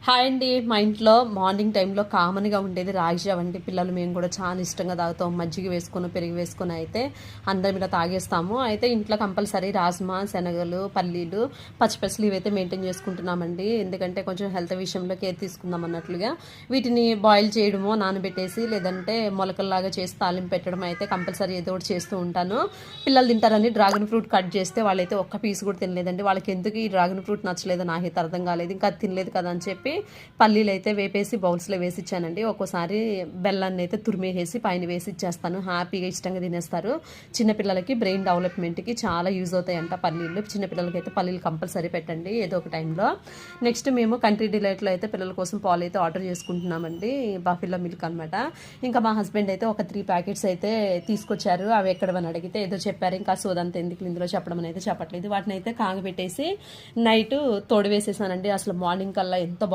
Hi అండి. మా ఇంట్లో మార్నింగ్ టైంలో కామన్గా ఉండేది రాగి జావ అండి. పిల్లలు మేము కూడా చాలా ఇష్టంగా తాగుతాం. మజ్జిగ వేసుకొని పెరుగు వేసుకొని అయితే అందరం ఇలా తాగేస్తాము. అయితే ఇంట్లో కంపల్సరీ రాజ్మా, శనగలు, పల్లీలు, పచ్చిపెసలు ఇవైతే మెయింటైన్ చేసుకుంటున్నామండి. ఎందుకంటే కొంచెం హెల్త్ విషయంలో కేర్ తీసుకుందాం అన్నట్లుగా వీటిని బాయిల్ చేయడమో నానబెట్టేసి లేదంటే మొలకల్లాగా చేసి తాలింపు పెట్టడం అయితే కంపల్సరీ ఏదో ఒకటి చేస్తూ ఉంటాను. పిల్లలు తింటారని డ్రాగన్ ఫ్రూట్ కట్ చేస్తే వాళ్ళైతే ఒక్క పీస్ కూడా తినలేదండి. వాళ్ళకి ఎందుకు ఈ డ్రాగన్ ఫ్రూట్ నచ్చలేదో నాకైతే అర్థం కాలేదు. ఇంకా అది తినలేదు కదా అని చెప్పి పల్లీలు అయితే వేపేసి బౌల్స్లో వేసి ఇచ్చానండి. ఒక్కోసారి బెల్లాన్ని అయితే తురిమేసి పైన వేసి ఇచ్చేస్తాను. హ్యాపీగా ఇష్టంగా తినేస్తారు. చిన్నపిల్లలకి బ్రెయిన్ డెవలప్మెంట్కి చాలా యూజ్ అవుతాయంట పల్లీలు. చిన్నపిల్లలకి అయితే పల్లీలు కంపల్సరీ పెట్టండి ఏదో ఒక టైంలో. నెక్స్ట్ మేము కంట్రీ డిలైట్లో అయితే పిల్లల కోసం పాలు అయితే ఆర్డర్ చేసుకుంటున్నామండి. బఫిలో మిల్క్ అనమాట. ఇంకా మా హస్బెండ్ అయితే ఒక 3 ప్యాకెట్స్ అయితే తీసుకొచ్చారు. అవి ఎక్కడమని అడిగితే ఏదో చెప్పారు. ఇంకా సోదంతా ఎందుకు ఇందులో చెప్పడం అనేది చెప్పట్లేదు. వాటిని అయితే కాగబెట్టేసి నైట్ తోడు వేసేసానండి. అసలు మార్నింగ్ కల్లా ఎంత బాగుంది